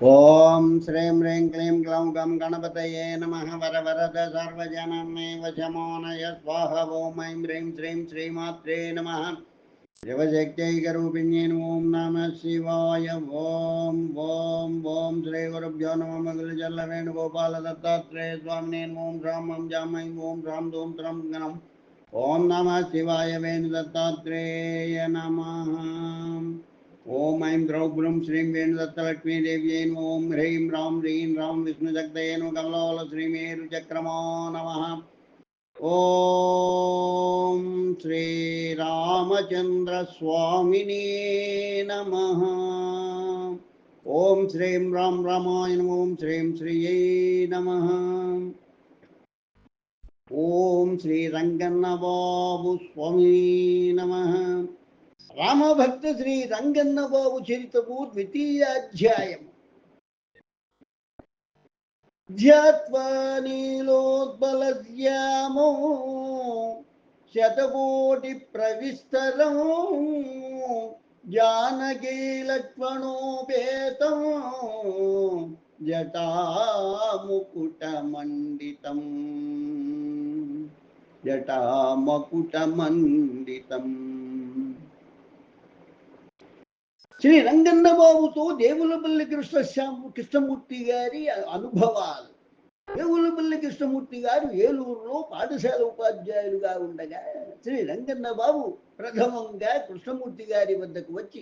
ఓం శ్రీం హ్రీం క్లీం గ్లౌం గం గణపతయే నమః వరవరద సర్వజనమేవ శమోనయ స్వాహ ఓం ఐం హ్రీం శ్రీం శ్రీమాత్రే నమః శివశక్తైకరూపిణ్యై ఓం నమః శివాయ ఓం ఓం ఓం శ్రీ గురుభ్యో నమః మంగళచల్ల వేణుగోపాల దత్తాత్రేయ స్వామినే ఓం రాం ఓం జాం ఐం ఓం రాం దోం త్రం గణం ఓం నమః శివాయ వేణు దత్తాత్రేయ నమః ఓం ఐం ద్రౌ బ్రూం శ్రీం వేణుదత్తలక్ష్మీ దేవ్యై ఓం హ్రీం రాం హ్రీం రాం విష్ణుశక్తయే నమః కమలవల శ్రీమేరుచక్రమో నమః ఓం శ్రీరామచంద్ర స్వామినే నమః ఓం శ్రీం రాం రామాయ నమః ఓం శ్రీం శ్రీయై నమః ఓం శ్రీ రంగన్న బాబు స్వామి నమః రామభక్త శ్రీ రంగన్న బాబు చరితము ద్వితీయాధ్యాయము ధ్యాత్వా నీలోత్పలశ్యామో శతకోటి ప్రవిస్తరం జానకీ లక్ష్మణోపేతం జటాముకుటమండితం జటామకుటమండితం. శ్రీ రంగన్న బాబుతో దేవులపల్లి కృష్ణమూర్తి గారి అనుభవాలు. దేవులపల్లి కృష్ణమూర్తి గారు ఏలూరులో పాఠశాల ఉపాధ్యాయులుగా ఉండగా శ్రీ రంగన్న బాబు ప్రథమంగా కృష్ణమూర్తి గారి వద్దకు వచ్చి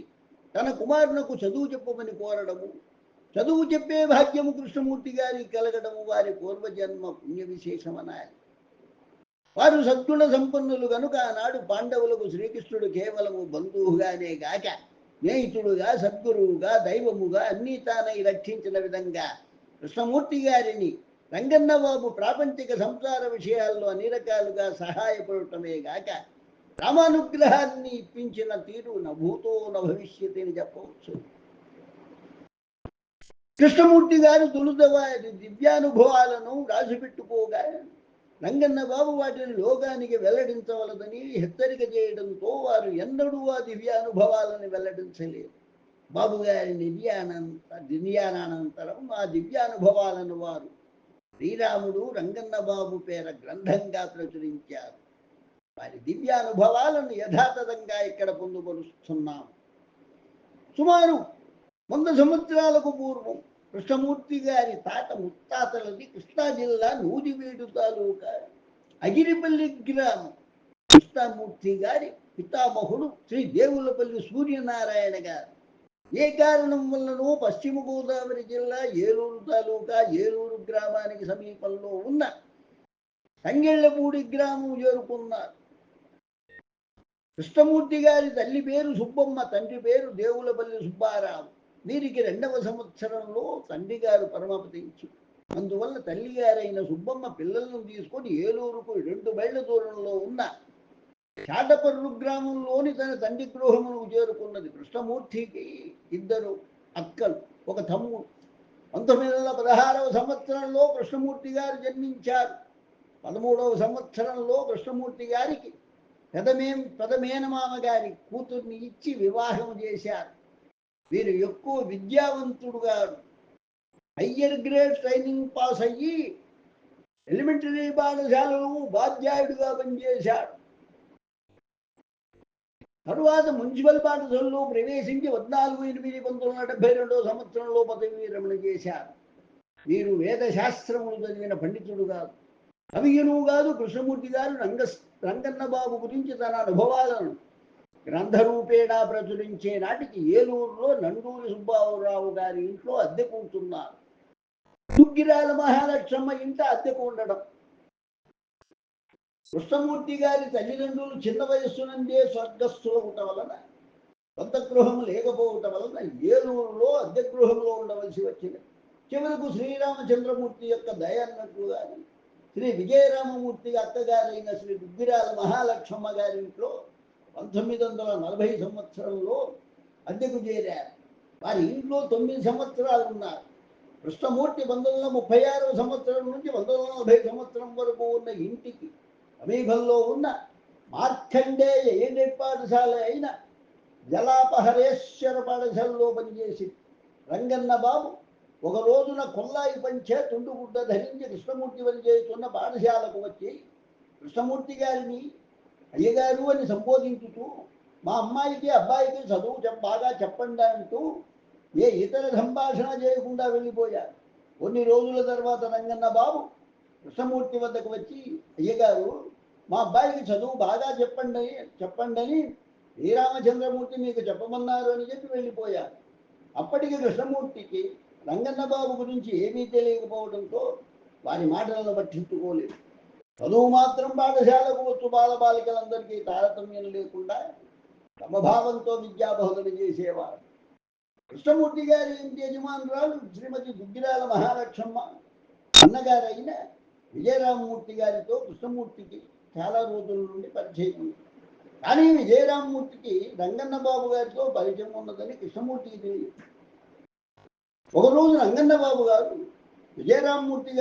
తన కుమారునకు చదువు చెప్పమని కోరడము, చదువు చెప్పే భాగ్యము కృష్ణమూర్తి గారికి కలగడము వారి పూర్వజన్మ పుణ్య విశేషమనాలి. వారు సద్గుణ సంపన్నులు కనుక ఆనాడు పాండవులకు శ్రీకృష్ణుడు కేవలము బంధువుగానే గాక స్నేహితుడుగా, సద్గురువుగా, దైవముగా అన్నీ తానై రక్షించిన విధంగా కృష్ణమూర్తి గారిని రంగన్న బాబు ప్రాపంచిక సంసార విషయాల్లో అన్ని రకాలుగా సహాయపడటమే గాక రామానుగ్రహాన్ని ఇప్పించిన తీరు నభూతో నభవిష్యతి అని చెప్పవచ్చు. కృష్ణమూర్తి గారు తొలుత వారి దివ్యానుభవాలను రాసిపెట్టుకోగా రంగన్న బాబు వాటిని లోకానికి వెల్లడించవలదని హెచ్చరిక చేయడంతో వారు ఎన్నడూ ఆ దివ్యానుభవాలను వెల్లడించలేదు. బాబు గారి నిర్యాణానంతరం ఆ దివ్యానుభవాలను వారు శ్రీరాముడు రంగన్న బాబు పేర గ్రంథంగా ప్రచురించారు. వారి దివ్యానుభవాలను యథాతథంగా ఇక్కడ పొందుపరుస్తున్నాము. సుమారు 100 సంవత్సరాలకు పూర్వం కృష్ణమూర్తి గారి తాత ముత్తాతలది కృష్ణా జిల్లా నూజివీడు తాలూకా అగిరిపల్లి గ్రామం. కృష్ణమూర్తి గారి పితామహుడు శ్రీ దేవులపల్లి సూర్యనారాయణ గారు ఏ కారణం వల్లనో పశ్చిమ గోదావరి జిల్లా ఏలూరు తాలూకా ఏలూరు గ్రామానికి సమీపంలో ఉన్న సంగెళ్లపూడి గ్రామం చేరుకున్నారు. కృష్ణమూర్తి గారి తల్లి పేరు సుబ్బమ్మ, తండ్రి పేరు దేవులపల్లి సుబ్బారావు. వీరికి 2వ సంవత్సరంలో తండ్రి గారు పరమపదించి అందువల్ల తల్లిగారైన సుబ్బమ్మ పిల్లలను తీసుకొని ఏలూరుకు 2 మైళ్ళ దూరంలో ఉన్న చాటపర్రు గ్రామంలోని తన తండ్రి గృహమును చేరుకున్నది. కృష్ణమూర్తికి 2 అక్కలు, 1 తమ్ముడు. 1916వ సంవత్సరంలో కృష్ణమూర్తి గారు జన్మించారు. 13వ సంవత్సరంలో కృష్ణమూర్తి గారికి పెదమేనమామ గారి కూతుర్ని ఇచ్చి వివాహం చేశారు. వీరు ఎక్కువ విద్యావంతుడు గారు. హయ్యర్ గ్రేడ్ ట్రైనింగ్ పాస్ అయ్యి ఎలిమెంటరీ పాఠశాలలో ఉపాధ్యాయుడిగా పనిచేశాడు. తరువాత మున్సిపల్ పాఠశాలలో ప్రవేశించి 14/8/1972 సంవత్సరంలో పదవీ విరమణ చేశారు. వీరు వేదశాస్త్రములు చదివిన పండితుడు కాదు, కవియును కాదు. కృష్ణమూర్తి గారు రంగన్న బాబు గురించి తన అనుభవాలను గ్రంథరూపేణా ప్రచురించే నాటికి ఏలూరులో నండూరి సుబ్బారావు గారి ఇంట్లో అద్దెకు ఉంటున్నారు. దుగ్గిరాల మహాలక్ష్మమ్మ ఇంట అద్దెకు ఉండడం. కృష్ణమూర్తి గారి తల్లిదండ్రులు చిన్న వయస్సు నుండే స్వర్గస్థులవటం వలన సొంత గృహం లేకపోవటం వలన ఏలూరులో అద్దె గృహంలో ఉండవలసి వచ్చింది. చివరకు శ్రీరామచంద్రమూర్తి యొక్క దయాన్నట్లుగాని శ్రీ విజయరామమూర్తి అత్తగారైన శ్రీ దుగ్గిరాల మహాలక్ష్మమ్మ గారి ఇంట్లో 1940 సంవత్సరంలో అద్దెకు చేరారు. వారి ఇంట్లో 9 సంవత్సరాలు ఉన్నారు. కృష్ణమూర్తి 1936వ సంవత్సరం నుంచి 1940 సంవత్సరం వరకు ఉన్న ఇంటికి సమీపంలో ఉన్న మార్కండేయ ఎయిడెడ్ పాఠశాల అయిన జలాపహరేశ్వర పాఠశాలలో పనిచేసి రంగన్న బాబు ఒక రోజున కొల్లాయి పంచే తుండుగుడ్డ ధరించి కృష్ణమూర్తి వని చేస్తున్న పాఠశాలకు వచ్చి కృష్ణమూర్తి గారిని అయ్యగారు అని సంబోధించుతూ మా అమ్మాయికి అబ్బాయికి చదువు బాగా చెప్పండి అంటూ ఏ ఇతర సంభాషణ చేయకుండా వెళ్ళిపోయారు. కొన్ని రోజుల తర్వాత రంగన్న బాబు కృష్ణమూర్తి వద్దకు వచ్చి అయ్యగారు మా అబ్బాయికి చదువు బాగా చెప్పండి శ్రీరామచంద్రమూర్తి మీకు చెప్పమన్నారు అని చెప్పి వెళ్ళిపోయారు. అప్పటికి కృష్ణమూర్తికి రంగన్న బాబు గురించి ఏమీ తెలియకపోవడంతో వారి మాటలను పట్టించుకోలేదు. చదువు మాత్రం పాఠశాలకు వచ్చు బాలబాలికలందరికీ తారతమ్యం లేకుండా సమభావంతో విద్యాబోధన చేసేవారు. కృష్ణమూర్తి గారి ఇంటి యజమానురాలు శ్రీమతి దుగ్గిరాల మహాలక్ష్మమ్మ అన్నగారైన విజయరామమూర్తి గారితో కృష్ణమూర్తికి చాలా రోజుల నుండి పరిచయం ఉంది. కానీ విజయరామమూర్తికి రంగన్న బాబు గారితో పరిచయం ఉన్నదని కృష్ణమూర్తికి తెలియదు. ఒకరోజు రంగన్న బాబు గారు విజయరామమూర్తి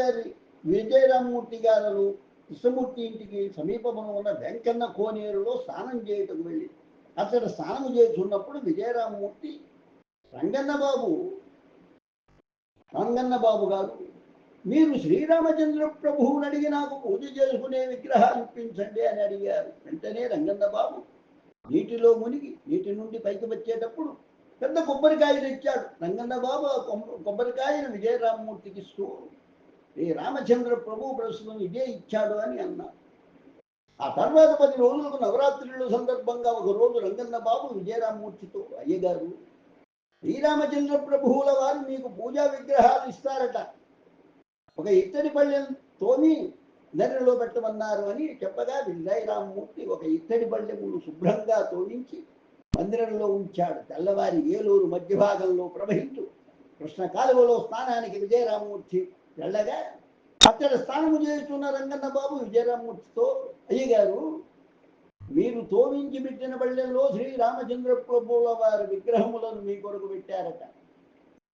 గారు కృష్ణమూర్తి ఇంటికి సమీపంలో ఉన్న వెంకన్న కోనేరులో స్నానం చేయటం వెళ్ళి అక్కడ స్నానం చేస్తున్నప్పుడు విజయరామమూర్తి రంగన్న బాబు గారు మీరు శ్రీరామచంద్ర ప్రభువుని అడిగి నాకు పూజ చేసుకునే విగ్రహాలు ఇప్పించండి అని అడిగారు. వెంటనే రంగన్న బాబు నీటిలో మునిగి నీటి నుండి పైకి వచ్చేటప్పుడు పెద్ద కొబ్బరికాయలు ఇచ్చాడు. రంగన్న బాబు కొబ్బరికాయను విజయరామమూర్తికి ఇస్తూ ఈ రామచంద్ర ప్రభు ప్రస్తుతం ఇదే ఇచ్చాడు అని అన్నారు. ఆ తర్వాత 10 రోజులకు నవరాత్రుల సందర్భంగా ఒక రోజు రంగన్న బాబు విజయరామమూర్తితో అయ్యగారు శ్రీరామచంద్ర ప్రభువుల వారు మీకు పూజా విగ్రహాలు ఇస్తారట, ఒక ఇత్తడి పళ్ళెం తోమి నదిలో పెట్టమన్నారు అని చెప్పగా విజయరామమూర్తి ఒక ఇత్తడి పళ్ళెమును శుభ్రంగా తోడించి మందిరంలో ఉంచాడు. తెల్లవారి ఏలూరు మధ్య భాగంలో ప్రవహించు కృష్ణ కాలువలో స్నానానికి విజయరామమూర్తి వెళ్ళగా అక్కడ స్నానము చేస్తున్న రంగన్న బాబు విజయరామమూర్తితో అయ్యగారు మీరు తోమించి పెట్టిన పళ్ళెంలో శ్రీరామచంద్ర ప్రభువుల వారి విగ్రహములను మీ కొరకు పెట్టారట,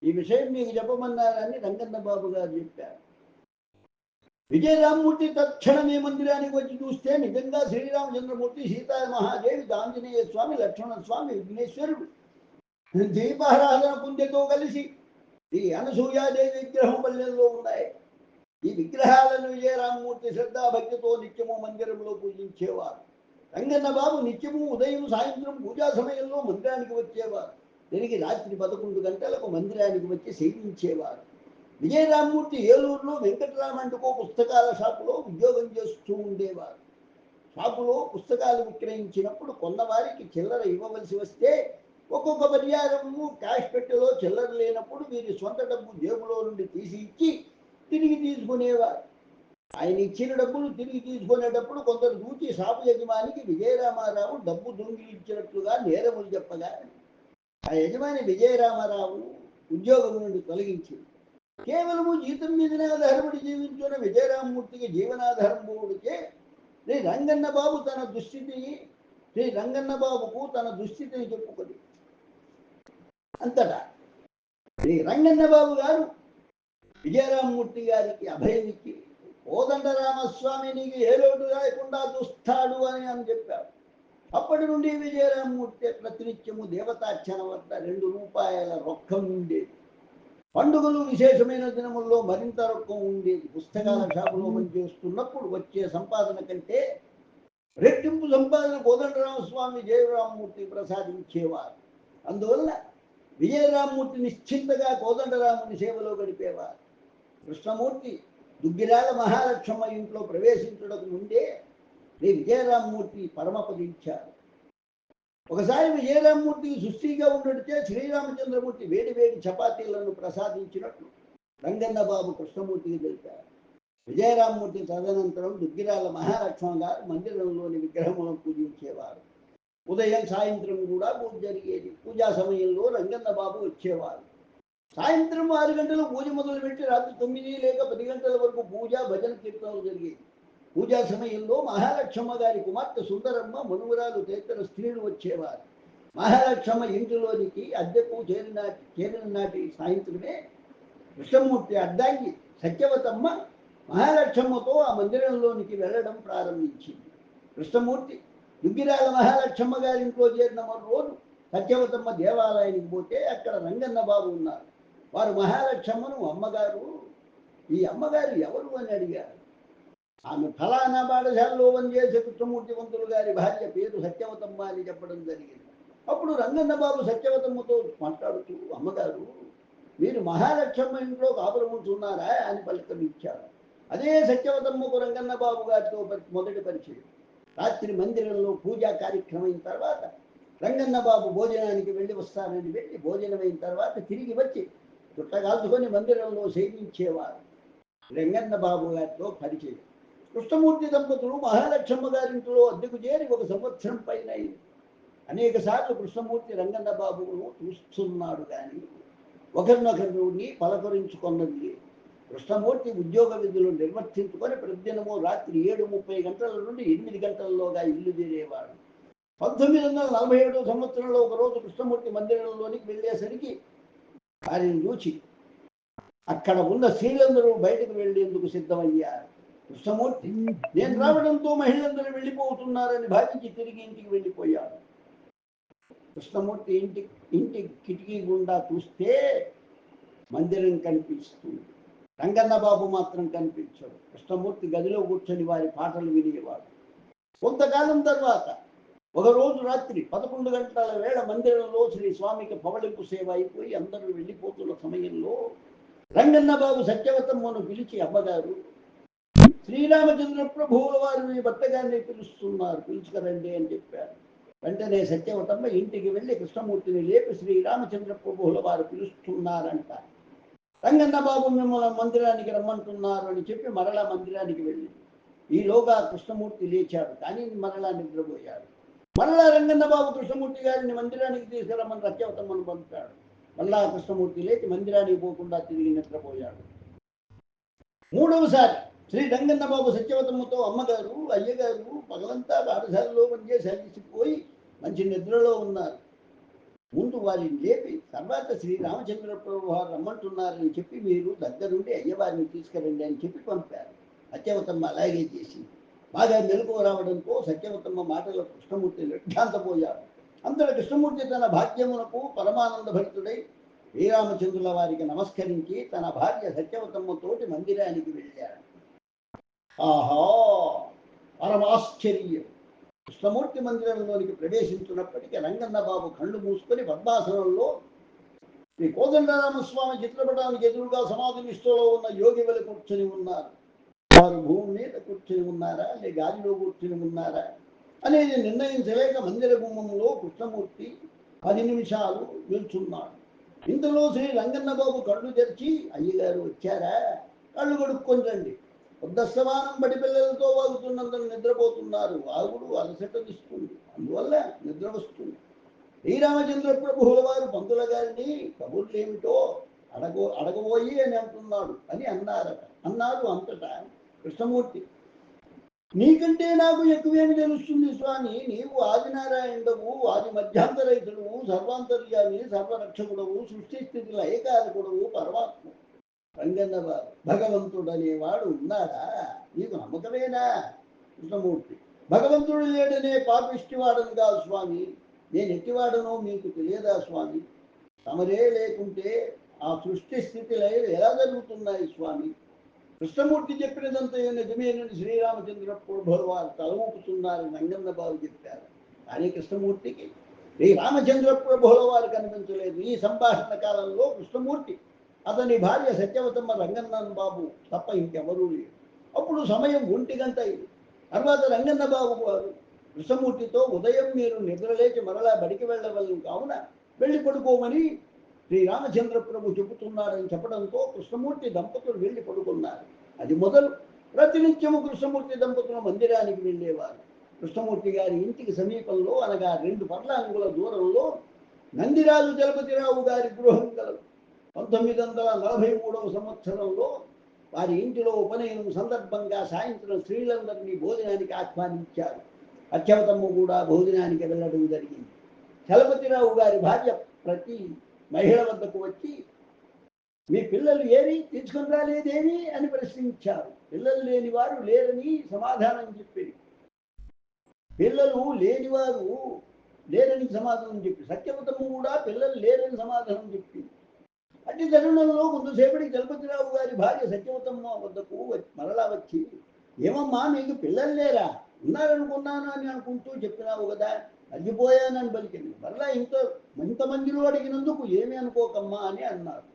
ఈ విషయం మీకు చెప్పమన్నారని రంగన్న బాబు గారు చెప్పారు. విజయరామమూర్తి తక్షణమే మందిరానికి వచ్చి చూస్తే నిజంగా శ్రీరామచంద్రమూర్తి, సీతామహాదేవి, ఆంజనేయ స్వామి, లక్ష్మణ స్వామి, విఘ్నేశ్వరుడు దీపారాధన పుంజతో కలిసి ఈ అనసూయాదేవి విగ్రహం పల్లెల్లో ఉన్నాయి. ఈ విగ్రహాలను విజయరామమూర్తి శ్రద్ధాభక్తితో నిత్యము మందిరంలో పూజించేవారు. రంగన్న బాబు నిత్యము ఉదయం సాయంత్రం పూజా సమయంలో మందిరానికి వచ్చేవారు. తిరిగి రాత్రి 11 గంటలకు మందిరానికి వచ్చి సేవించేవారు. విజయరామమూర్తి ఏలూరులో వెంకటరామంటుకో పుస్తకాల షాపులో ఉద్యోగం చేస్తూ ఉండేవారు. షాపులో పుస్తకాలు విక్రయించినప్పుడు కొన్నవారికి చిల్లర ఇవ్వవలసి వస్తే ఒక్కొక్క పరిహారము క్యాష్ పెట్టెలో చిల్లర లేనప్పుడు వీరి సొంత డబ్బు జేబులో నుండి తీసి ఇచ్చి తిరిగి తీసుకునేవారు. ఆయన ఇచ్చిన డబ్బులు తిరిగి తీసుకునేటప్పుడు కొందరు చూచి షాపు యజమానికి విజయరామారావు డబ్బు దొంగిలించినట్లుగా నేరములు చెప్పగా ఆ యజమాని విజయరామారావు ఉద్యోగం నుండి తొలగించింది. కేవలము జీతం మీదనే ఆధారపడి జీవించున్న విజయరామమూర్తికి జీవనాధారం పోవుడికే రంగన్న బాబుకు తన దుస్థితిని చెప్పుకొని అంతటా రంగన్న బాబు గారు విజయరామమూర్తి గారికి అభయమిచ్చి కోదండరామస్వామి నీకు ఏ లోటు లేకుండా చూస్తాడు అని చెప్పాడు. అప్పటి నుండి విజయరామమూర్తి ప్రతినిత్యము దేవతార్చన వద్ద 2 రూపాయల రొక్కం ఉండేది. పండుగలు విశేషమైన దినముల్లో మరింత రొక్కం ఉండేది. పుస్తకాల షాపులో పనిచేస్తున్నప్పుడు వచ్చే సంపాదన కంటే రెట్టింపు సంపాదన కోదండరామస్వామి విజయరామమూర్తి ప్రసాదించేవారు. అందువల్ల విజయరామమూర్తి నిశ్చింతగా కోదండరాముని సేవలో గడిపేవారు. కృష్ణమూర్తి దుగ్గిరాల మహాలక్ష్మమ్మ ఇంట్లో ప్రవేశించడానికి ముందే విజయరామమూర్తి పరమపదించారు. ఒకసారి విజయరామమూర్తికి సుస్థిగా ఉన్నట్టే శ్రీరామచంద్రమూర్తి వేడి వేడి చపాతీలను ప్రసాదించినట్లు రంగన్న బాబు కృష్ణమూర్తికి తెలిపారు. విజయరామమూర్తి తదనంతరం దుగ్గిరాల మహాలక్ష్మమ్మ గారు మందిరంలోని విగ్రహములను పూజించేవారు. ఉదయం సాయంత్రం కూడా పూజ జరిగేది. పూజా సమయంలో రంగన్న బాబు వచ్చేవారు. సాయంత్రం 6 గంటలు పూజ మొదలుపెట్టి రాత్రి 9 లేక 10 గంటల వరకు పూజ భజన కీర్తనలు జరిగేది. పూజా సమయంలో మహాలక్ష్మమ్మ గారి కుమార్తె సుందరమ్మ, మనుమరాలు తదితర స్త్రీలు వచ్చేవారు. మహాలక్ష్మమ్మ ఇంటిలోనికి అద్దెకు చేరిన నాటి సాయంత్రమే కృష్ణమూర్తి అద్దాంగి సత్యవతమ్మ మహాలక్ష్మమ్మతో ఆ మందిరంలోనికి వెళ్ళడం ప్రారంభించింది. కృష్ణమూర్తి దుగ్గిరాల మహాలక్ష్మమ్మ గారి ఇంట్లో చేరిన మరో రోజు సత్యవతమ్మ దేవాలయానికి పోతే అక్కడ రంగన్న బాబు ఉన్నారు. వారు మహాలక్ష్మను అమ్మగారు, ఈ అమ్మగారు ఎవరు అని అడిగారు. ఆమె ఫలానా పాఠశాలలో పనిచేసే కృష్ణమూర్తి పంతులు గారి భార్య, పేరు సత్యవతమ్మ అని చెప్పడం జరిగింది. అప్పుడు రంగన్న బాబు సత్యవతమ్మతో మాట్లాడుతూ, అమ్మగారు మీరు మహాలక్ష్మ ఇంట్లో కాపురం ఉంటున్నారా అని పలకరించారు. అదే సత్యవతమ్మకు రంగన్న బాబు గారితో మొదటి పరిచయం. రాత్రి మందిరంలో పూజా కార్యక్రమం అయిన తర్వాత రంగన్న బాబు భోజనానికి వెళ్ళి వస్తానని వెళ్ళి భోజనం అయిన తర్వాత తిరిగి వచ్చి చుట్టగాల్చుకొని మందిరంలో సేవించేవారు. రంగన్న బాబు గారితో పరిచయం. కృష్ణమూర్తి దంపతులు మహాలక్ష్మ గారింట్లో అద్దెకు చేరి 1 సంవత్సరం పైన అయింది. అనేక సార్లు కృష్ణమూర్తి రంగన్న బాబును చూస్తున్నాడు, కానీ ఒకరినొకరిని పలకరించుకున్నది లేదు. కృష్ణమూర్తి ఉద్యోగ విధులు నిర్వర్తించుకొని ప్రతిదినము రాత్రి 7:30 గంటల నుండి 8 గంటల్లోగా ఇల్లు చేరేవాడు. 1947 సంవత్సరంలో ఒకరోజు కృష్ణమూర్తి మందిరంలోనికి వెళ్ళేసరికి వారిని చూచి అక్కడ ఉన్న స్త్రీలందరూ బయటకు వెళ్లేందుకు సిద్ధమయ్యారు. కృష్ణమూర్తి నేను రావడంతో మహిళలందరూ వెళ్ళిపోతున్నారని భావించి తిరిగి ఇంటికి వెళ్ళిపోయాడు. కృష్ణమూర్తి ఇంటి కిటికీ గుండా చూస్తే మందిరం కనిపిస్తుంది. రంగన్న బాబు మాత్రం కనిపించాడు. కృష్ణమూర్తి గదిలో కూర్చొని వారి పాటలు వినేవాడు. కొంతకాలం తర్వాత ఒకరోజు రాత్రి 11 గంటల వేళ మందిరంలో శ్రీ స్వామికి పవళింపు సేవ అయిపోయి అందరూ వెళ్ళిపోతున్న సమయంలో రంగన్న బాబు సత్యవతమ్మను పిలిచి, అమ్మగారు శ్రీరామచంద్ర ప్రభువుల వారు మీ భర్తగారిని పిలుస్తున్నారు, పిలుచుకరండి అని చెప్పారు. వెంటనే సత్యవతమ్మ ఇంటికి వెళ్ళి కృష్ణమూర్తిని లేపి శ్రీరామచంద్ర ప్రభువుల వారు పిలుస్తున్నారంట, రంగన్న బాబు మిమ్మల్ని మందిరానికి రమ్మంటున్నారు అని చెప్పి మరలా మందిరానికి వెళ్ళింది. ఈలోగా కృష్ణమూర్తి లేచాడు, కానీ మరలా నిద్రపోయాడు. మరలా రంగన్న బాబు కృష్ణమూర్తి గారిని మందిరానికి తీసుకురమ్మని సత్యవతమ్మను పంపాడు. మళ్ళా కృష్ణమూర్తి లేచి మందిరానికి పోకుండా తిరిగి నిద్రపోయాడు. మూడవసారి శ్రీ రంగన్న బాబు సత్యవతమ్మతో, అమ్మగారు అయ్యగారు పగలంతా పాఠశాలలో పనిచేసి అలసిపోయి మంచి నిద్రలో ఉన్నారు, ముందు వారిని లేపి తర్వాత శ్రీరామచంద్ర ప్రభు వారు రమ్మంటున్నారని చెప్పి మీరు దగ్గరుండి అయ్యవారిని తీసుకురండి అని చెప్పి పంపారు. సత్యవతమ్మ అలాగే చేసి బాగా మెలకువ రావడంతో సత్యవతమ్మ మాటలో కృష్ణమూర్తి నిర్ఘాంతపోయాడు. అంతట కృష్ణమూర్తి తన భాగ్యమునకు పరమానంద భక్తుడై శ్రీరామచంద్రుల వారికి నమస్కరించి తన భార్య సత్యవతమ్మతోటి మందిరానికి వెళ్ళాడు. ఆహా, పరమాశ్చర్యం! కృష్ణమూర్తి మందిరంలోనికి ప్రవేశించినప్పటికీ రంగన్న బాబు కళ్ళు మూసుకొని పద్మాసనంలో శ్రీ కోదండరామస్వామి చిత్రపటానికి ఎదురుగా సమాధి నిష్ఠలో ఉన్న యోగి వలె కూర్చొని ఉన్నారు. వారు భూమి మీద కూర్చొని ఉన్నారా, లే గాలిలో కూర్చొని ఉన్నారా అనేది నిర్ణయించలేక మందిర గుమ్మంలో కృష్ణమూర్తి 10 నిమిషాలు నిల్చున్నాడు. ఇంతలో శ్రీ రంగన్న బాబు కళ్ళు తెరిచి, అయ్యగారు వచ్చారా, కళ్ళు కడుక్కొని రండి, ఉద్దస్తమానం బడి పిల్లలతో వాగుతున్నందుకు నిద్రపోతున్నారు, వాగుడు అలసటనిస్తుంది, అందువల్ల నిద్ర వస్తుంది. శ్రీరామచంద్ర ప్రభువుల వారు పంతుల గారిని కబుర్లు ఏమిటో అడగబోయి అని అంటున్నాడు అని అన్నారు. అంతటా కృష్ణమూర్తి, నీకంటే నాకు ఎక్కువేమి తెలుస్తుంది స్వామి, నీవు ఆదినారాయణుడవు, ఆది మధ్యాంతరహితుడవు, సర్వాంతర్యామి, సర్వరక్షకుడవు, సృష్టి స్థితి లయకారకుడవు, పరమాత్మ. రంగన్న బాబు, భగవంతుడు అనేవాడు ఉన్నాడా, నీకు నమ్మకమేనా? కృష్ణమూర్తి, భగవంతుడు లేడనే పాపిష్టివాడను కాదు స్వామి, నేను ఎట్టివాడనో మీకు తెలియదా స్వామి, తమరే లేకుంటే ఆ సృష్టి స్థితి లయలు ఎలా జరుగుతున్నాయి స్వామి? కృష్ణమూర్తి చెప్పినదంతా నిజమేనని శ్రీరామచంద్ర ప్రభువుల వారు తల ఊపుతున్నారని రంగన్న బాబు చెప్పారు. కానీ కృష్ణమూర్తికి శ్రీరామచంద్ర ప్రభువుల వారు కనిపించలేదు. ఈ సంభాషణ కాలంలో కృష్ణమూర్తి, అతని భార్య సత్యవతమ్మ, రంగన్న బాబు తప్ప ఇంకెవరూ లేరు. అప్పుడు సమయం 1 గంట అయింది. తర్వాత రంగన్న బాబు వారు కృష్ణమూర్తితో, ఉదయం మీరు నిద్రలేచి మరలా బడికి వెళ్ళవలను కావున వెళ్ళి పడుకోమని శ్రీరామచంద్ర ప్రభు చెబుతున్నాడని చెప్పడంతో కృష్ణమూర్తి దంపతులు వెళ్ళి పడుకున్నారు. అది మొదలు ప్రతినిత్యము కృష్ణమూర్తి దంపతులు మందిరానికి వెళ్ళేవారు. కృష్ణమూర్తి గారి ఇంటికి సమీపంలో, అనగా 2 పర్లాంగుల దూరంలో నందిరాజు చలపతిరావు గారి గృహం కలదు. 1943వ సంవత్సరంలో వారి ఇంటిలో ఉపనయనం సందర్భంగా సాయంత్రం స్త్రీలందరినీ భోజనానికి ఆహ్వానించారు. సత్యవతమ్మ కూడా భోజనానికి వెళ్ళడం జరిగింది. చలపతిరావు గారి భార్య ప్రతి మహిళ వద్దకు వచ్చి, మీ పిల్లలు ఏరి తీసుకుని రాలేదేమి అని ప్రశ్నించారు. పిల్లలు లేనివారు లేరని సమాధానం చెప్పింది. పిల్లలు లేనివారు లేరని సమాధానం చెప్పి, సత్యవతమ్మ కూడా పిల్లలు లేరని సమాధానం చెప్పింది. అట్టి తరుణంలో కొంతసేపటికి చలపతిరావు గారి భార్య సత్యవతమ్మ వద్దకు మరలా వచ్చి, ఏమమ్మా మీకు పిల్లలు లేరా? ఉన్నారనుకున్నాను అని అనుకుంటూ చెప్పినావు కదా, అడ్డిపోయానని పలికింది. మరలా ఇంతమందిలో అడిగినందుకు ఏమి అనుకోకమ్మా అని అన్నారు.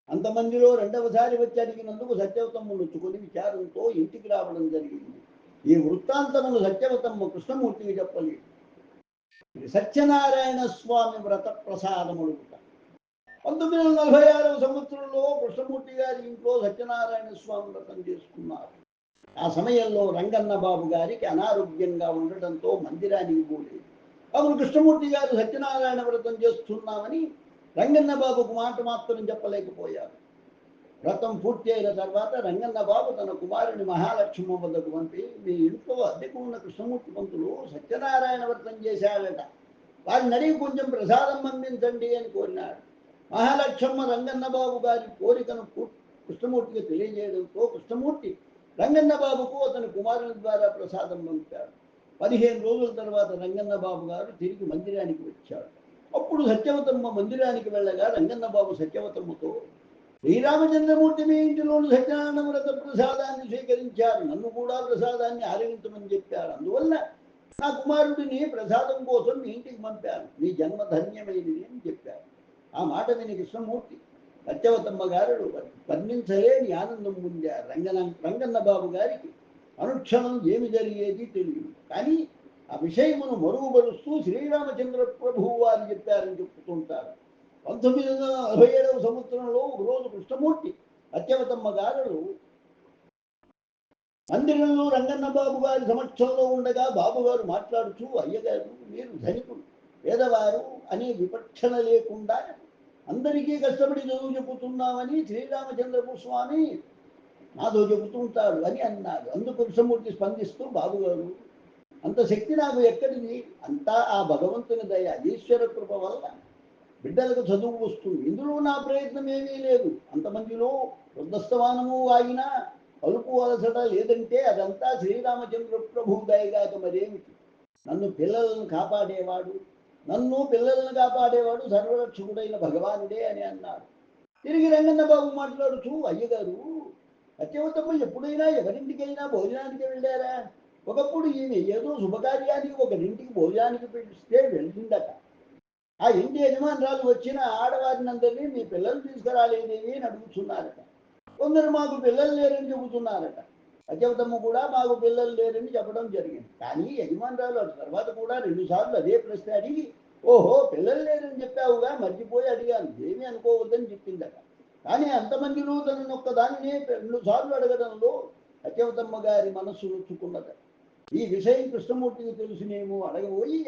అంతమందిలో రెండవసారి వచ్చి అడిగినందుకు సత్యవతమ్మ నొచ్చుకొని విచారంతో ఇంటికి రావడం జరిగింది. ఈ వృత్తాంతమును సత్యవతమ్మ కృష్ణమూర్తికి చెప్పలేదు. సత్యనారాయణ స్వామి వ్రత ప్రసాదముడు 1946వ సంవత్సరంలో కృష్ణమూర్తి గారి ఇంట్లో సత్యనారాయణ స్వామి వ్రతం చేసుకున్నారు. ఆ సమయంలో రంగన్న బాబు గారికి అనారోగ్యంగా ఉండటంతో మందిరానికి పోలేదు. అప్పుడు కృష్ణమూర్తి గారు సత్యనారాయణ వ్రతం చేస్తున్నామని రంగన్న బాబుకు మాట మాత్రం చెప్పలేకపోయారు. వ్రతం పూర్తి అయిన తర్వాత రంగన్న బాబు తన కుమారుని మహాలక్ష్మ వద్దకు పంపి, మీ ఇంట్లో అద్దెకు ఉన్న కృష్ణమూర్తి పంతులు సత్యనారాయణ వ్రతం చేశాడట, వారిని అడిగి కొంచెం ప్రసాదం పంపించండి అని కోరినాడు. మహాలక్ష్మ రంగన్న బాబు గారి కోరికను కృష్ణమూర్తికి తెలియజేయడంతో కృష్ణమూర్తి రంగన్న బాబుకు అతని కుమారుని ద్వారా ప్రసాదం పంపాడు. 15 రోజుల తర్వాత రంగన్న బాబు గారు తిరిగి మందిరానికి వచ్చాడు. అప్పుడు సత్యవతమ్మ మందిరానికి వెళ్ళగా రంగన్న బాబు సత్యవతమ్మతో, శ్రీరామచంద్రమూర్తి మీ ఇంటిలోని సత్యనారాయణ వ్రత ప్రసాదాన్ని స్వీకరించారు, నన్ను కూడా ప్రసాదాన్ని ఆరగించమని చెప్పారు, అందువల్ల నా కుమారుడిని ప్రసాదం కోసం మీ ఇంటికి పంపాను, మీ జన్మ ధన్యమైనది అని చెప్పారు. ఆ మాట విని కృష్ణమూర్తి సత్యవతమ్మ గారు వర్ణించలేని ఆనందం పొందారు. రంగన్న బాబు గారికి అనుక్షణం ఏమి జరిగేది తెలియదు, కానీ ఆ విషయమును మరుగుపరుస్తూ శ్రీరామచంద్ర ప్రభువు వారు చెప్పారని చెప్పుతుంటారు. 1947వ సంవత్సరంలో ఒకరోజు కృష్ణమూర్తి సత్యవతమ్మ గారు మందిరంలో రంగన్న బాబు గారి సమక్షంలో ఉండగా బాబుగారు మాట్లాడుతూ, అయ్యగారు మీరు ధనికులు, పేదవారు అనే విపక్షణ లేకుండా అందరికీ కష్టపడి చదువు చెబుతున్నామని శ్రీరామచంద్రపు స్వామి నాతో చెబుతుంటాడు అని అన్నాడు. అందుకు కృష్ణమూర్తి స్పందిస్తూ, బాబుగారు అంత శక్తి నాకు ఎక్కడిది, అంతా ఆ భగవంతుని దయ, ఈశ్వర కృప వల్ల బిడ్డలకు చదువు వస్తుంది, ఇందులో నా ప్రయత్నం ఏమీ లేదు. అంతమందిలో వృద్ధస్తమానము వాగినా అలుపు అలసట లేదంటే అదంతా శ్రీరామచంద్ర ప్రభు దయగాక మరేమిటి. నన్ను పిల్లలను కాపాడేవాడు సర్వరక్షకుడైన భగవానుడే అని అన్నాడు. తిరిగి రంగన్న బాబు మాట్లాడుతూ, అయ్యగారు సత్యవతమ్మ ఎప్పుడైనా ఎవరింటికైనా భోజనానికి వెళ్ళారా? ఒకప్పుడు ఈమె ఏదో శుభకార్యానికి ఒకరింటికి భోజనానికి పిలిస్తే వెళ్ళిందట. ఆ ఇంటి యజమానురాలు వచ్చిన ఆడవారినందరినీ మీ పిల్లలు తీసుకురాలేదేవి అని అడుగుతున్నారట. కొందరు మాకు పిల్లలు లేరని చెబుతున్నారట. సత్యవతమ్మ కూడా మాకు పిల్లలు లేరని చెప్పడం జరిగింది. కానీ యజమానురాలు ఆ తర్వాత కూడా 2 సార్లు అదే ప్రశ్న అడిగి, ఓహో పిల్లలు లేరని చెప్పావుగా, మర్చిపోయి అడిగాను, ఏమీ అనుకోవద్దని చెప్పిందట. కానీ అంతమందిలో తనను ఒక్కదానినే 2 సార్లు అడగడంలో సత్యవతమ్మ గారి మనస్సు నొచ్చుకున్నదట. ఈ విషయం కృష్ణమూర్తికి తెలుసునేమో, అడగబోయి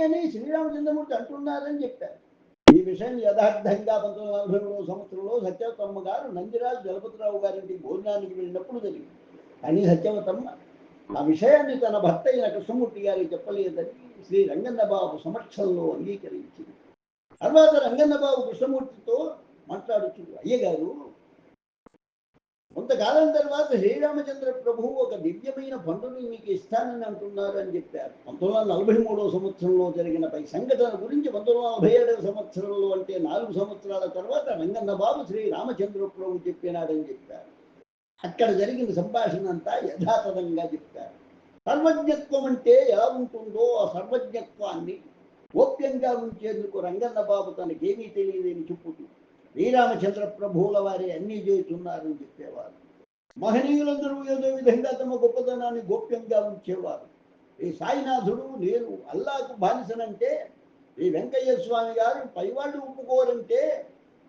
అని శ్రీరామచంద్రమూర్తి అంటున్నారని చెప్పారు. ఈ విషయం యథార్థంగా 1943వ సంవత్సరంలో సత్యవతమ్మ గారు నందిరాజు జలపతిరావు గారింటికి భోజనానికి వెళ్ళినప్పుడు జరిగింది. కానీ సత్యవతమ్మ ఆ విషయాన్ని తన భర్త అయిన కృష్ణమూర్తి గారికి చెప్పలేదని శ్రీ రంగన్న బాబు సమక్షంలో అంగీకరించింది. తర్వాత రంగన్న బాబు కృష్ణమూర్తితో మాట్లాడుతూ, అయ్యగారు కొంతకాలం తర్వాత శ్రీరామచంద్ర ప్రభువు ఒక దివ్యమైన పండుని మీకు ఇస్తానని అంటున్నారు అని చెప్పారు. 1943వ సంవత్సరంలో జరిగిన పై సంఘటన గురించి 1947వ సంవత్సరంలో, అంటే 4 సంవత్సరాల తర్వాత రంగన్న బాబు శ్రీరామచంద్ర ప్రభు చెప్పినాడని చెప్పారు. అక్కడ జరిగిన సంభాషణ అంతా యథాతథంగా చెప్పారు. సర్వజ్ఞత్వం అంటే ఎలా ఉంటుందో ఆ సర్వజ్ఞత్వాన్ని గోప్యంగా ఉంచేందుకు రంగన్న బాబు తనకేమీ తెలియదని చెప్పుతూ శ్రీరామచంద్ర ప్రభువుల వారే అన్నీ చేస్తున్నారని చెప్పేవారు. మహనీయులందరూ ఏదో విధంగా తమ గొప్పతనాన్ని గోప్యంగా ఉంచేవారు. ఈ సాయినాథుడు నేను అల్లాకు బానిసనంటే, ఈ వెంకయ్య స్వామి గారు పైవాళ్ళు ఒప్పుకోరంటే,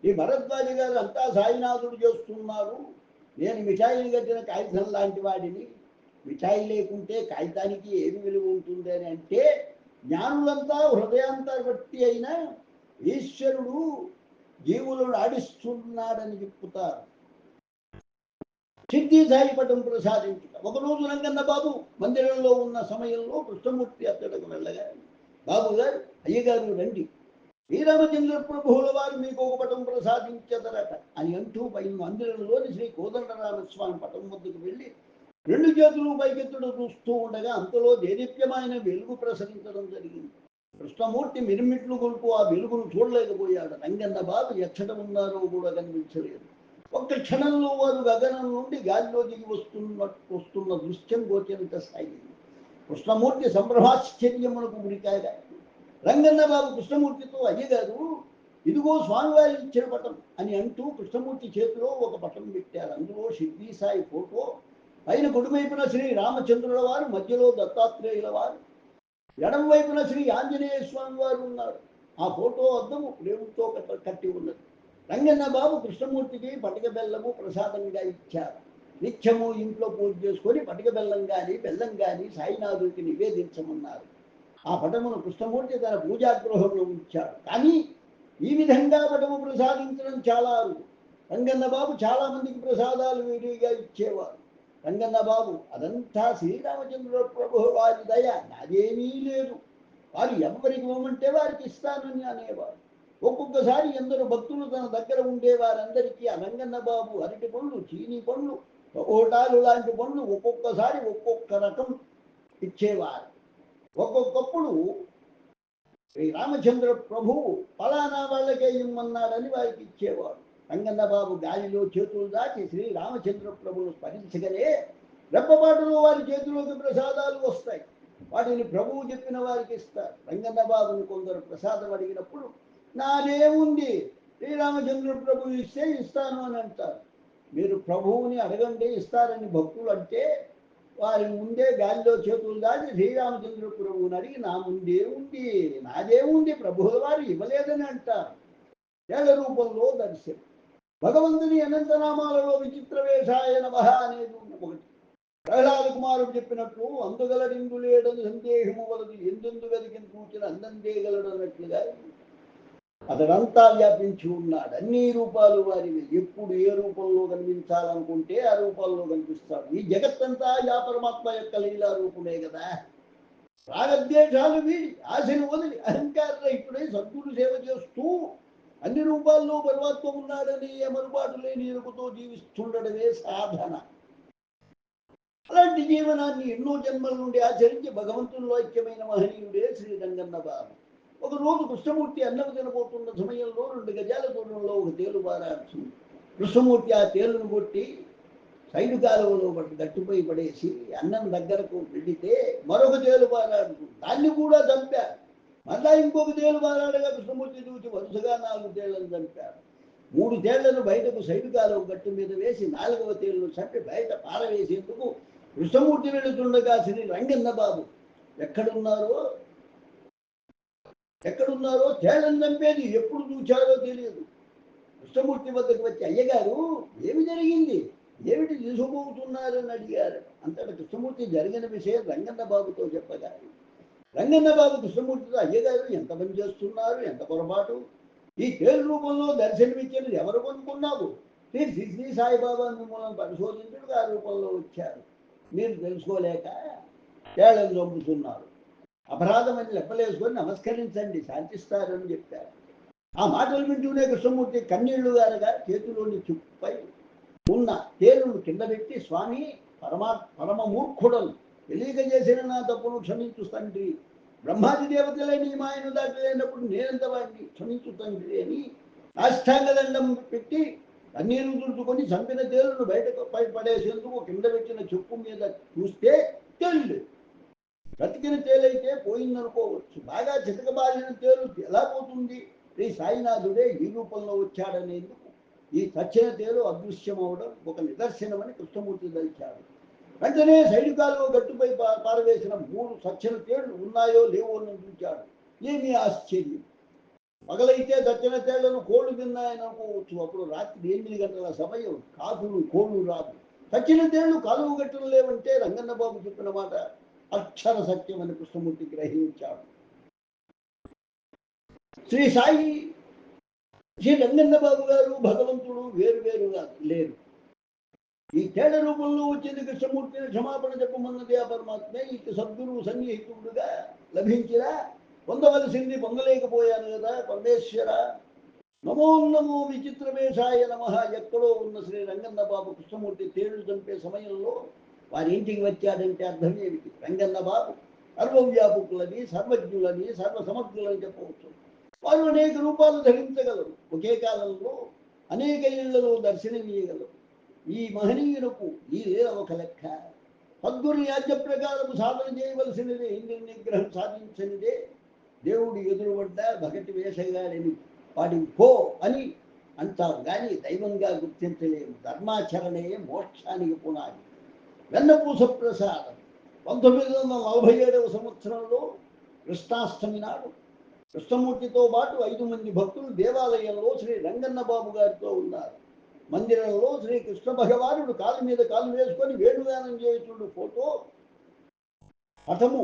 ఈ భరద్వాజ గారు అంతా సాయినాథుడు చేస్తున్నారు, నేను మిఠాయిని కట్టిన కాగితం లాంటి వాడిని, మిఠాయి లేకుంటే కాగితానికి ఏమి విలువ ఉంటుంది అని అంటే, జ్ఞానులంతా హృదయాంతర్వర్తి అయిన ఈశ్వరుడు జీవులను ఆడిస్తున్నాడని చెప్పుతారు. సిద్ధి సాయిపటం ప్రసాదించుట. ఒకరోజు రంగన్న బాబు మందిరంలో ఉన్న సమయంలో కృష్ణమూర్తి అతడకు వెళ్ళగా, బాబు గారు అయ్యగారు రండి, శ్రీరామచంద్ర ప్రభువుల వారు మీకు ఒక పటం ప్రసాదించదరట అని అంటూ పై మందిరంలోని శ్రీ కోదండరామస్వామి పటం వద్దకు వెళ్ళి 2 చేతులు పైకెత్తుడు చూస్తూ ఉండగా అంతలో దేదీప్యమైన వెలుగు ప్రసరించడం జరిగింది. కృష్ణమూర్తి మిరుమిట్లు కొడుకు ఆ వెలుగును చూడలేకపోయాడు. రంగన్న బాబు ఎక్కడ ఉన్నారో కూడా కనిపించలేదు. ఒక్క క్షణంలో వారు గగనం నుండి గాలిలో దిగి వస్తున్న దృశ్యం గోచరించసాగింది. కృష్ణమూర్తి సంభ్రమాశ్చర్యమునకు గురికాగా రంగన్న బాబు కృష్ణమూర్తితో, అయ్యగారు ఇదిగో స్వామివారి ఇచ్చిన పటం అని అంటూ కృష్ణమూర్తి చేతిలో ఒక పటం పెట్టారు. అందులో షిర్డీ సాయి ఫోటో, పైన కుడివైపున శ్రీ రామచంద్రుల వారు, మధ్యలో దత్తాత్రేయుల వారు, ఎడం వైపున శ్రీ ఆంజనేయ స్వామి వారు ఉన్నారు. ఆ ఫోటో అద్దము ప్రేమతో కట్టి ఉన్నది. రంగన్న బాబు కృష్ణమూర్తికి పటిక బెల్లము ప్రసాదంగా ఇచ్చారు. నిత్యము ఇంట్లో పూజ చేసుకొని పటిక బెల్లం కానీ బెల్లం కానీ సాయినాథుడికి నివేదించమన్నారు. ఆ పటమును కృష్ణమూర్తి తన పూజాగృహంలో ఉంచాడు. కానీ ఈ విధంగా పటము ప్రసాదించడం చాలా అరుదు. రంగన్న బాబు చాలా మందికి ప్రసాదాలు విడిగా ఇచ్చేవారు. రంగన్న బాబు అదంతా శ్రీరామచంద్ర ప్రభు వారి దయ, నాదేమీ లేదు, వారు ఎవరికి ఇవ్వమంటే వారికి ఇస్తానని అనేవారు. ఒక్కొక్కసారి ఎందరో భక్తులు తన దగ్గర ఉండేవారందరికీ ఆ రంగన్న బాబు అరటి పండ్లు, చీనీ పండ్లు, ఓటాలు లాంటి పండ్లు ఒక్కొక్కసారి ఒక్కొక్క రకం ఇచ్చేవారు. ఒక్కొక్కప్పుడు శ్రీ రామచంద్ర ప్రభువు ఫలానా వాళ్ళకే ఇమ్మన్నాడని వారికి ఇచ్చేవాడు. రంగన్న బాబు గాలిలో చేతులు దాచి శ్రీ రామచంద్ర ప్రభువును స్మరించగానే రెప్పపాటులో వారి చేతిలోకి ప్రసాదాలు వస్తాయి. వాటిని ప్రభువు చెప్పిన వారికి ఇస్తారు. రంగన్న బాబుని కొందరు ప్రసాదం అడిగినప్పుడు నాదేముంది, శ్రీరామచంద్ర ప్రభు ఇస్తే ఇస్తాను అని అంటారు. మీరు ప్రభువుని అడగండి ఇస్తారని భక్తులు అంటే వారి ముందే గాలిలో చేతులు దాచి శ్రీరామచంద్ర ప్రభువుని అడిగి నా ముందే ఉంది, నాదేముంది, ప్రభువుల వారు ఇవ్వలేదని అంటారు. ఏళ్ల రూపంలో దర్శనం. భగవంతుని అనంతనామాలలో విచిత్ర వేషాయ నమః అనేది ఒకటి. ప్రహ్లాద కుమారుడు చెప్పినట్లు అందుగలడిందు లేడని సందేహము వలదు, ఎందెందు వెతికిన కూర్చుని అందందేగలడు అన్నట్లుగా అతడంతా వ్యాపించి ఉన్నాడు. అన్ని రూపాలు వారివి. ఎప్పుడు ఏ రూపంలో కనిపించాలనుకుంటే ఆ రూపాల్లో కనిపిస్తాడు. ఈ జగత్తంతా యా పరమాత్మ యొక్క లీలా రూపమే కదా. రాగద్వేషాలు వీడి ఆశను వదిలి అహంకార రహితుడై సద్గురు సేవ చేస్తూ అన్ని రూపాల్లో పరమాత్మ ఉన్నాడని ఎమరుబాటు లేని ఎరుకుతో జీవిస్తుండడమే సాధన. అలాంటి జీవనాన్ని ఎన్నో జన్మల నుండి ఆచరించి భగవంతుల్లో ఐక్యమైన మహనీయుడే శ్రీ రంగన్న బాబు. ఒకరోజు కృష్ణమూర్తి అన్నం తినబోతున్న సమయంలో 2 గజాల దూరంలో ఒక తేలు పారాడుతుంది. కృష్ణమూర్తి ఆ తేలును కొట్టి సైడు కాలువలో గట్టుపై పడేసి అన్నం దగ్గరకు వెళితే మరొక తేలు పారాడుతుంది. దాన్ని కూడా చంపారు. మళ్ళా ఇంకొక తేలు పారాడగా కృష్ణమూర్తి చూసి వరుసగా 4 తేళ్లను చంపారు. 3 తేళ్లను బయటకు సైడు కాలువ గట్టు మీద వేసి 4వ తేలును చంపి బయట పారవేసేందుకు కృష్ణమూర్తి వెళుతుండగా శ్రీ రంగన్న బాబు ఎక్కడున్నారో తేళ్లను చంపేది ఎప్పుడు చూచారో తెలియదు. కృష్ణమూర్తి వద్దకు వచ్చి అయ్యగారు ఏమి జరిగింది, ఏమిటి తీసుకుపోతున్నారని అడిగారు. అంతటా కృష్ణమూర్తి జరిగిన విషయం రంగన్న బాబుతో చెప్పగా రంగన్న బాబు కృష్ణమూర్తితో, అయ్యగారు ఎంత పని చేస్తున్నారు, ఎంత పొరపాటు, ఈ తేలు రూపంలో దర్శనమిచ్చేది ఎవరు కొనుక్కున్నావు, శ్రీ సాయిబాబా మిమ్మల్ని పరిశోధించుడు ఆ రూపంలో వచ్చారు, మీరు తెలుసుకోలేక తేళ్లను చంపుతున్నారు, అపరాధం అని లెప్పలేసుకొని నమస్కరించండి శాంతిస్తారని చెప్పారు. ఆ మాటలు వింటూనే కృష్ణమూర్తి కన్నీళ్లు గారగా చేతిలోని చుప్పై ఉన్న తేలును కింద పెట్టి, స్వామి పరమ మూర్ఖుడను, తెలియక చేసిన నా తప్పును క్షమించు తండ్రి, బ్రహ్మాది దేవతలే నీ మాయను దాటలేనప్పుడు నేనంత వాడిని క్షమించు తండ్రి అని సాష్టాంగదండం పెట్టి కన్నీరు తుడుచుకొని చంపిన తేలును బయటకు పడేసేందుకు కింద పెట్టిన చెప్పు మీద చూస్తే తేలు బ్రతికిన తేలైతే పోయిందనుకోవచ్చు. బాగా చితకబారిన తేలు ఎలా పోతుంది? శ్రీ సాయినాథుడే ఈ రూపంలో వచ్చాడనేందుకు ఈ చచ్చిన తేలు అదృశ్యమవడం ఒక నిదర్శనమని కృష్ణమూర్తి దలిచాడు. వెంటనే సైడు కాలువ గట్టుపై పారవేసిన 3 చచ్చిన తేళ్లు ఉన్నాయో లేవో అని చూచాడు. ఏమీ ఆశ్చర్యం, పగలైతే దచ్చిన తేళ్లను కోళ్లు తిన్నాయని అనుకోవచ్చు. అప్పుడు రాత్రి 8 గంటల సమయం, కాకులు కోళ్లు రాదు. చచ్చిన తేళ్లు కాలువ గట్టులు లేవంటే రంగన్న బాబు చెప్పిన మాట అక్షర సత్యం అని కృష్ణమూర్తి గ్రహించాడు. శ్రీ సాయి, శ్రీ రంగన్న బాబు గారు భగవంతుడు వేరువేరుగా లేరు. ఈ తేడ రూపంలో వచ్చేది కృష్ణమూర్తిని క్షమాపణ చెప్పమన్నది ఆ పరమాత్మే. ఇక సద్గురువు సన్నిహితుడుగా లభించినా పొందవలసింది పొందలేకపోయాను కదా పరమేశ్వర. నమో నమో విచిత్రమేషాయ నమః. ఎక్కడో ఉన్న శ్రీ రంగన్న బాబు కృష్ణమూర్తి తేళ్లు చంపే సమయంలో వారి ఇంటికి వచ్చాడంటే అర్థం ఏమిటి? రంగన్న బాబు సర్వవ్యాపకులని, సర్వజ్ఞులని, సర్వసమర్థులని చెప్పవచ్చు. వారు అనేక రూపాలు ధరించగలరు. ఒకే కాలంలో అనేక ఇళ్లలో దర్శనమీయగలరు. ఈ మహనీయులకు ఈ లీల ఒక లెక్క. సద్గురు యాజ్ఞ ప్రకారం సాధన చేయవలసినదే. ఇంద్ర నిగ్రహం సాధించనిదే దేవుడు ఎదురుపడ్డ భగటి వేషగాడని వాడికి పో అని అంటారు. కానీ దైవంగా గుర్తించలేము. ధర్మాచరణే మోక్షానికి పునాది. వెన్నపూస ప్రసాదం 1947వ సంవత్సరంలో కృష్ణాష్టమి నాడు కృష్ణమూర్తితో పాటు 5 మంది భక్తులు దేవాలయంలో శ్రీ రంగన్న బాబు గారితో ఉన్నారు. మందిరంలో శ్రీ కృష్ణ భగవానుడు కాలు మీద కాలు వేసుకొని వేణుగానం చేస్తున్న ఫోటో పటము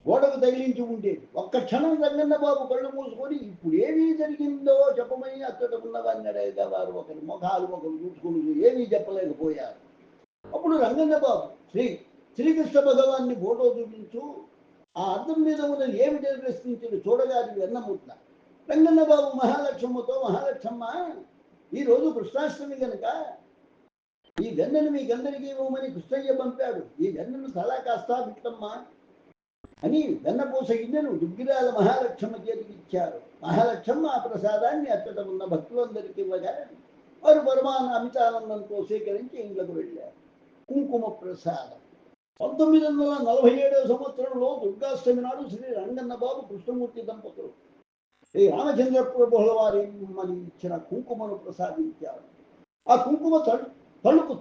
గోడకు తగిలించి ఉండేది. ఒక్క క్షణం రంగన్న బాబు కళ్ళు మూసుకొని ఇప్పుడు ఏమీ జరిగిందో చెప్పమని అక్కడ ఉన్నవాడిని అడగగా వారు ఒకరి ముఖాలు ఒకరు చూసుకుని ఏమీ చెప్పలేకపోయారు. అప్పుడు రంగన్న బాబు శ్రీకృష్ణ భగవాన్ని ఫోటో చూపించు, ఆ అద్దం మీద ఉన్నది ఏమిటని ప్రశ్నించింది. చూడగా అది వెన్నముద్ద. రంగన్న బాబు మహాలక్ష్మమ్మతో, మహాలక్ష్మమ్మ, ఈరోజు కృష్ణాష్టమి కనుక ఈ వెన్నను మీకందరికీ ఇవ్వమని కృష్ణయ్య పంపాడు. ఈ వెన్నను తలా కాస్తా బిట్టమ్మా అని వెన్నపూస గిన్నెను దుగ్గిరాల మహాలక్ష్మ చేతికి ఇచ్చారు. మహాలక్ష్మ ఆ ప్రసాదాన్ని అచ్చట ఉన్న భక్తులందరికీ ఇవ్వగా వారు అమితానందంతో సేకరించి ఇంట్లోకి వెళ్ళారు. కుంకుమ ప్రసాదం 1947వ సంవత్సరంలో దుర్గాష్టమి నాడు శ్రీ రంగన్న బాబు కృష్ణమూర్తి దంపతులు శ్రీ రామచంద్ర ప్రభుల వారి మని ఇచ్చిన కుంకుమను ప్రసాదించారు. ఆ కుంకుమ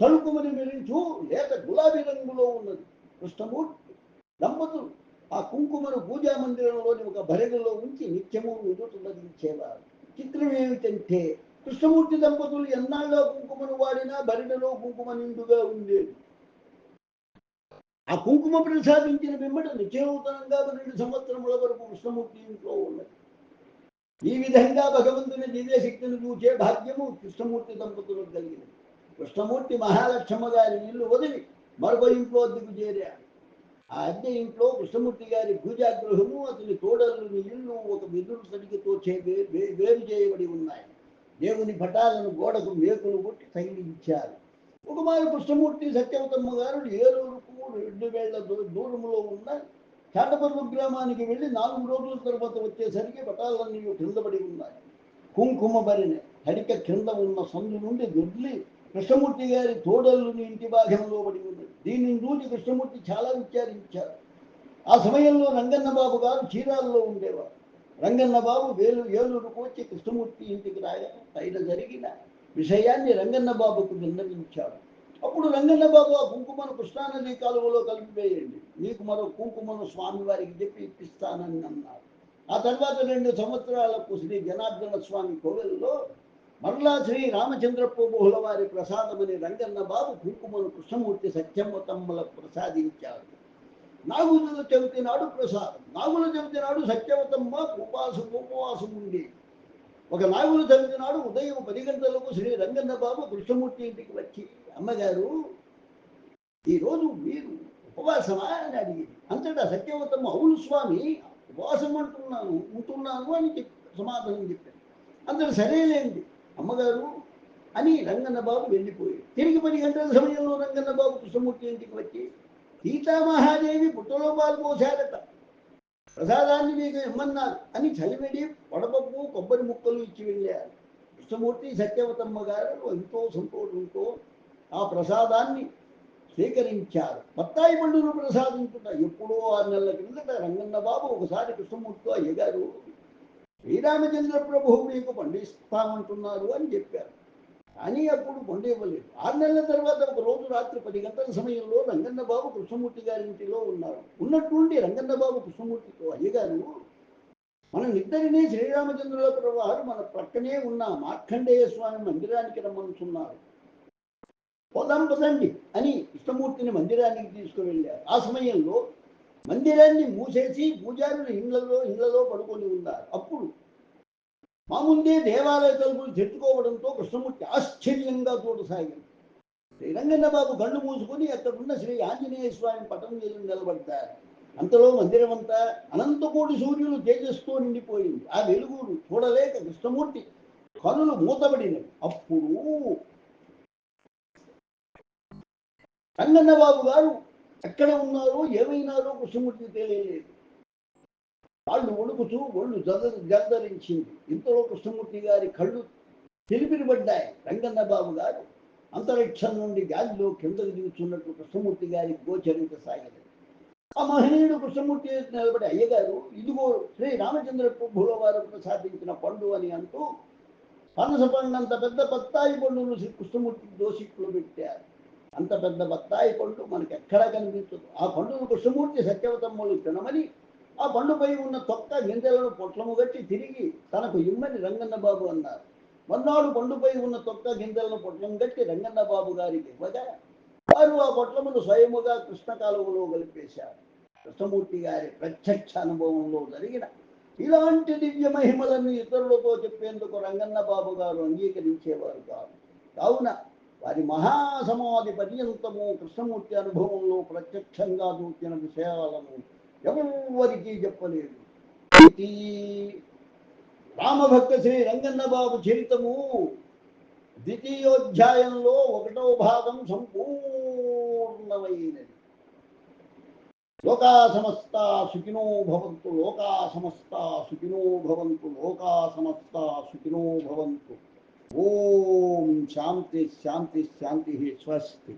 తళుకుమని మెరించు లేక గులాబీ రంగులో ఉన్నది. కృష్ణమూర్తి దంపతులు ఆ కుంకుమను పూజా మందిరంలోని ఒక భరిగలో ఉంచి నిత్యము ధరించేవారు. చిత్రం ఏమిటంటే కృష్ణమూర్తి దంపతులు ఎన్నాళ్ళలో కుంకుమను వాడినా భరిగలో కుంకుమ నిండుగా ఉండేది. ఆ కుంకుమ ప్రసాదించిన వెంబడి నిత్యనూతనంగా 12 సంవత్సరముల వరకు కృష్ణమూర్తి ఇంట్లో ఉన్నది. ఈ విధంగా భగవంతుని దివ్యశక్తిని చూచే భాగ్యము కృష్ణమూర్తి దంపతులకు కలిగింది. కృష్ణమూర్తి మహాలక్ష్మ గారి ఇల్లు వదిలి మరొక ఇంట్లో అద్దెకు చేరారు. ఆ అద్దె ఇంట్లో కృష్ణమూర్తి గారి పూజాగృహము, అతని తోడలుని ఇల్లు ఒక వెదురు తడికితో వేరు చేయబడి ఉన్నాయి. దేవుని పటాలను గోడకు మేకులు కొట్టి తగిలించారు. ఒకమారు కృష్ణమూర్తి సత్యవతమ్మ గారు ఏలూరుకు 2 వేళ్ల దూరంలో ఉన్న చాటపర్రు గ్రామానికి వెళ్ళి 4 రోజుల తర్వాత వచ్చేసరికి పటాలన్నీ క్రిందపడి ఉన్నాయి. కుంకుమ బరిన హరిక క్రింద ఉన్న సందు నుండి దొడ్లి కృష్ణమూర్తి గారి తోడల్లుని ఇంటి భాగంలో పడి ఉన్నది. దీనిని చూసి కృష్ణమూర్తి చాలా విచారించారు. ఆ సమయంలో రంగన్న బాబు గారు చీరాల్లో ఉండేవారు. రంగన్న బాబు ఏలూరుకు వచ్చి కృష్ణమూర్తి ఇంటికి రాగా పైన జరిగిన విషయాన్ని రంగన్న బాబుకు విన్నవించాడు. అప్పుడు రంగన్న బాబు ఆ కుంకుమను కృష్ణానది కాలువలో కలిపివేయండి, మీకు మరో కుంకుమను స్వామివారికి చెప్పి ఇప్పిస్తానని అన్నారు. ఆ తర్వాత 2 సంవత్సరాలకు శ్రీ జనార్దన స్వామి కోవెలలో మరలా శ్రీ రామచంద్ర ప్రభుల వారి ప్రసాదమని రంగన్న బాబు కుంకుమను కృష్ణమూర్తి సత్యవతమ్మలకు ప్రసాదించారు. నాగుల చవితి నాడు ప్రసాదం. నాగుల చవితి నాడు సత్యవతమ్మ ఉపవాసం ఉండి ఒక నాగుల చవితి నాడు ఉదయం 10 గంటలకు శ్రీ రంగన్న బాబు కృష్ణమూర్తి ఇంటికి వచ్చి, అమ్మగారు ఈరోజు మీరు ఉపవాసమా అని అడిగింది. అంతటా సత్యవతమ్మ అవును స్వామి ఉపవాసం ఉంటున్నాను అని సమాధానం చెప్పారు. అంతటా సరేలేండి అమ్మగారు అని రంగన్న బాబు వెళ్ళిపోయాడు. తిరిగి 10 గంటల సమయంలో రంగన్న బాబు కృష్ణమూర్తి ఇంటికి వచ్చి సీతామహాదేవి పుట్టలో పాలు పోశారట, ప్రసాదాన్ని మీకు ఇమ్మన్నారు అని చలివిడి వడపప్పు కొబ్బరి ముక్కలు ఇచ్చి వెళ్ళారు. కృష్ణమూర్తి సత్యవతమ్మ గారు ఎంతో సంతోషంతో ఆ ప్రసాదాన్ని స్వీకరించారు. బత్తాయి పండును ప్రసాదించుట ఎప్పుడో 6 నెలల కిందట రంగన్న బాబు ఒకసారి కృష్ణమూర్తితో అయ్యగారు శ్రీరామచంద్ర ప్రభువు మీకు పండిస్తామంటున్నారు అని చెప్పారు. కానీ అప్పుడు పండు ఇవ్వలేదు. 6 నెలల తర్వాత ఒక రోజు రాత్రి 10 గంటల సమయంలో రంగన్న బాబు కృష్ణమూర్తి గారి ఇంటిలో ఉన్నారు. ఉన్నట్టుండి రంగన్న బాబు కృష్ణమూర్తితో అయ్యగారు మననిద్దరినీ శ్రీరామచంద్రుల ప్రభు వారు మన ప్రక్కనే ఉన్న మార్కండేయ స్వామి మందిరానికి రమ్మంటున్నారు, పోదాం పదండి అని కృష్ణమూర్తిని మందిరానికి తీసుకువెళ్ళారు. ఆ సమయంలో మందిరాన్ని మూసేసి పూజారులు ఇళ్లలో పడుకొని ఉన్నారు. అప్పుడు మా ముందే దేవాలయ తలుపులు తెచ్చుకోవడంతో కృష్ణమూర్తి ఆశ్చర్యంగా చూడసాగారు. శ్రీ రంగన్న బాబు కళ్ళు మూసుకొని అక్కడున్న శ్రీ ఆంజనేయ స్వామి పటం మీద నిలబడతారు. అంతలో మందిరమంతా అనంతకోటి సూర్యులు తేజస్తో నిండిపోయింది. ఆ వెలుగులు చూడలేక కృష్ణమూర్తి కనులు మూతబడినవి. అప్పుడు రంగన్న బాబు గారు ఎక్కడ ఉన్నారో ఏమైనారో కృష్ణమూర్తికి తెలియలేదు. వాళ్ళు వణుకుతూ ఒళ్ళు జర్దరించింది. ఇంతలో కృష్ణమూర్తి గారి కళ్ళు తెలిపినబడ్డాయి. రంగన్న బాబు గారు అంతరిక్షం నుండి గాలిలో కిందకు దిగుతున్నట్టు కృష్ణమూర్తి గారికి గోచరించసాగింది. ఆ మహనీయుడు కృష్ణమూర్తి నిలబడి, అయ్యగారు ఇదిగో శ్రీ రామచంద్ర ప్రభుల వారు ప్రసాదించిన పండు అని అంటూ పనస పండంత పెద్ద బత్తాయి పండును శ్రీ కృష్ణమూర్తికి దోషిట్లో పెట్టారు. అంత పెద్ద బత్తాయి పండు మనకి ఎక్కడా కనిపించదు. ఆ పండును కృష్ణమూర్తి సత్యవతమ్మలు తినమని ఆ పండుపై ఉన్న తొక్క గింజలను పొట్లము గట్టి తిరిగి తనకు ఇమ్మని రంగన్న బాబు అన్నారు. మర్నాడు పండుపై ఉన్న తొక్క గింజలను పొట్లం గట్టి రంగన్న బాబు గారికి ఇవ్వగా వారు ఆ పొట్లమును స్వయముగా కృష్ణ కాలువలో కలిపేశారు. కృష్ణమూర్తి గారి ప్రత్యక్ష అనుభవంలో జరిగిన ఇలాంటి దివ్య మహిమలన్నీ ఇతరులతో చెప్పేందుకు రంగన్న బాబు గారు అంగీకరించేవారు కాదు. కావున వారి మహాసమాధి పర్యంతము కృష్ణమూర్తి అనుభవంలో ప్రత్యక్షంగా చూసిన విషయాలను ఎవరికీ చెప్పలేదు. ఇది రామభక్త శ్రీ రంగన్న బాబు చరితము ద్వితీయోధ్యాయంలో 1వ భాగం సంపూర్ణమైనది. లోకా సమస్తా సుఖినో భవంతు, లోకా సమస్తా సుఖినో భవంతు, లోకా సమస్తా సుఖినో భవంతు. ఓం శాంతి శాంతి శాంతి. స్వస్తి.